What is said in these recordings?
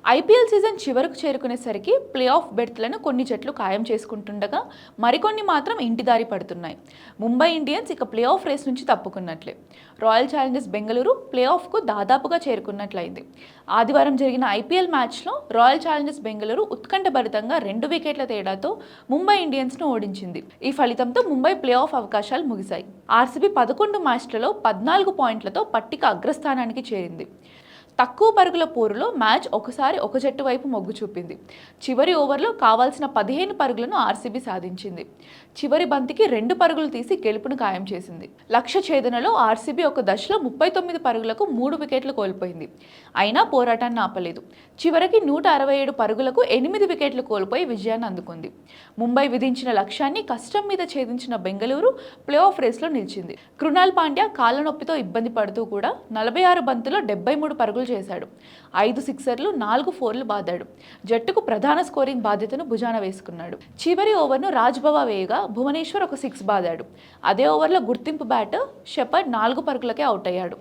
IPL season చివరకు చేరుకునేసరికి play of బెర్త్లను కొన్ని జట్లు ఖాయం చేసుకుంటుండగా మరికొన్ని మాత్రం ఇంటిదారి పడుతున్నాయి. ముంబై ఇండియన్స్ ఇక ప్లే ఆఫ్ రేస్ నుంచి తప్పుకున్నట్లే. రాయల్ ఛాలెంజర్స్ బెంగళూరు ప్లే ఆఫ్కు దాదాపుగా చేరుకున్నట్లయింది. ఆదివారం జరిగిన ఐపీఎల్ మ్యాచ్లో రాయల్ ఛాలెంజర్స్ బెంగళూరు ఉత్కంఠభరితంగా 2 వికెట్ల తేడాతో ముంబై ఇండియన్స్ను ఓడించింది. ఈ ఫలితంతో ముంబై ప్లే ఆఫ్ అవకాశాలు ముగిశాయి. ఆర్సీబీ 11 మ్యాచ్లలో 14 పాయింట్లతో పట్టిక అగ్రస్థానానికి చేరింది. తక్కువ పరుగుల పోరులో మ్యాచ్ ఒకసారి ఒక జట్టు వైపు మొగ్గు చూపింది. చివరి ఓవర్లో కావాల్సిన 15 పరుగులను ఆర్సీబీ సాధించింది. చివరి బంతికి 2 పరుగులు తీసి గెలుపును ఖాయం చేసింది. లక్ష్య ఛేదనలో ఆర్సీబీ ఒక దశలో 39 పరుగులకు 3 వికెట్లు కోల్పోయింది. అయినా పోరాటాన్ని ఆపలేదు. చివరికి 167 పరుగులకు 8 వికెట్లు కోల్పోయి విజయాన్ని అందుకుంది. ముంబై విధించిన లక్ష్యాన్ని కష్టం మీద ఛేదించిన బెంగళూరు ప్లే ఆఫ్ రేస్లో నిలిచింది. కృణాల్ పాండ్యా కాళ్ళ నొప్పితో ఇబ్బంది పడుతూ కూడా 46 బంతుల్లో 73 పరుగులు చేశాడు. 5 సిక్సర్లు 4 ఫోర్లు బాదాడు. జట్టుకు ప్రధాన స్కోరింగ్ బాధ్యతను భుజాన వేసుకున్నాడు. చివరి ఓవర్ను రాజ్బవా వేయగా భువనేశ్వర్ ఒక 6 బాదాడు. అదే ఓవర్లో గుర్తింపు బ్యాటర్ షెపర్డ్ 4 పరుగులకే అవుట్ అయ్యాడు.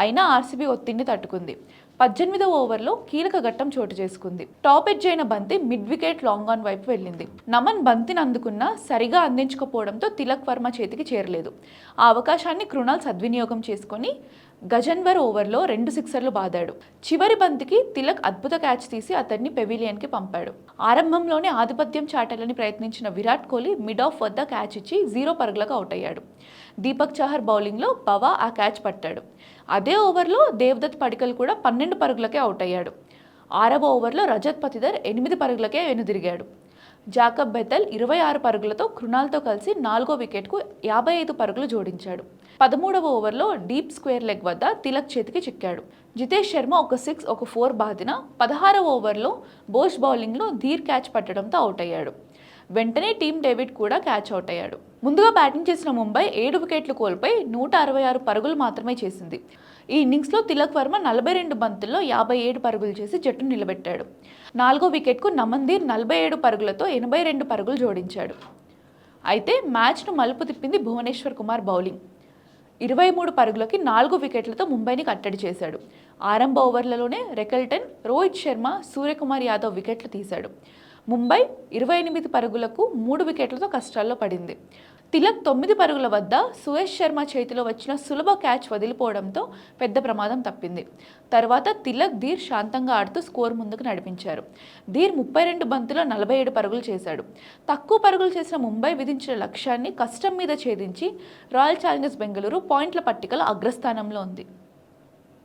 అయినా ఆర్సీబీ ఒత్తిడిని తట్టుకుంది. 18వ ఓవర్లో కీలక ఘట్టం చోటు చేసుకుంది. టాప్ ఎడ్జ్ అయిన బంతి మిడ్ వికెట్ లాంగ్ ఆన్ వైపు వెళ్ళింది. నమన్ బంతిని అందుకున్నా సరిగా అందించకపోవడంతో తిలక్ వర్మ చేతికి చేరలేదు. ఆ అవకాశాన్ని కృణాల్ సద్వినియోగం చేసుకొని గజన్వర్ ఓవర్లో 2 సిక్సర్లు బాదాడు. చివరి బంతికి తిలక్ అద్భుత క్యాచ్ తీసి అతన్ని పెవిలియన్కి పంపాడు. ఆరంభంలోనే ఆధిపత్యం చాటాలని ప్రయత్నించిన విరాట్ కోహ్లీ మిడ్ ఆఫ్ వద్ద క్యాచ్ ఇచ్చి 0 పరుగులకు అవుట్ అయ్యాడు. దీపక్ చహర్ బౌలింగ్లో పవా ఆ క్యాచ్ పట్టాడు. అదే ఓవర్లో దేవదత్ పడికల్ కూడా 12 పరుగులకే అవుట్ అయ్యాడు. 6వ ఓవర్లో రజత్ పతిదర్ 8 పరుగులకే వెనుదిరిగాడు. జాకబ్ బెథెల్ 26 పరుగులతో కృణాల్తో కలిసి 4వ వికెట్కు 55 పరుగులు జోడించాడు. 13వ ఓవర్లో డీప్ స్క్వేర్ లెగ్ వద్ద తిలక్ చేతికి చిక్కాడు. జితేష్ శర్మ ఒక 6 ఒక 4 బాదిన 16వ ఓవర్లో బోష్ బౌలింగ్లో ధీర్ క్యాచ్ పట్టడంతో అవుట్ అయ్యాడు. వెంటనే టీమ్ డేవిడ్ కూడా క్యాచ్ అవుట్ అయ్యాడు. ముందుగా బ్యాటింగ్ చేసిన ముంబై 7 వికెట్లు కోల్పోయి 166 పరుగులు మాత్రమే చేసింది. ఈ ఇన్నింగ్స్లో తిలక్ వర్మ 42 బంతుల్లో 57 పరుగులు చేసి జట్టును నిలబెట్టాడు. 4వ వికెట్కు నమన్దీర్ 47 పరుగులతో 82 పరుగులు జోడించాడు. అయితే మ్యాచ్ను మలుపు తిప్పింది భువనేశ్వర్ కుమార్ బౌలింగ్. 23 పరుగులకి 4 వికెట్లతో ముంబైని కట్టడి చేశాడు. ఆరంభ ఓవర్లలోనే రెకెల్టన్, రోహిత్ శర్మ, సూర్యకుమార్ యాదవ్ వికెట్లు తీశాడు. ముంబై 28 పరుగులకు 3 వికెట్లతో కష్టాల్లో పడింది. తిలక్ 9 పరుగుల వద్ద సుయేష్ శర్మ చేతిలో వచ్చిన సులభ క్యాచ్ వదిలిపోవడంతో పెద్ద ప్రమాదం తప్పింది. తర్వాత తిలక్, ధీర్ శాంతంగా ఆడుతూ స్కోర్ ముందుకు నడిపించారు. ధీర్ 32 బంతుల్లో 47 పరుగులు చేశాడు. తక్కువ పరుగులు చేసిన ముంబై విధించిన లక్ష్యాన్ని కష్టం మీద ఛేదించి రాయల్ ఛాలెంజర్స్ బెంగళూరు పాయింట్ల పట్టికలో అగ్రస్థానంలో ఉంది.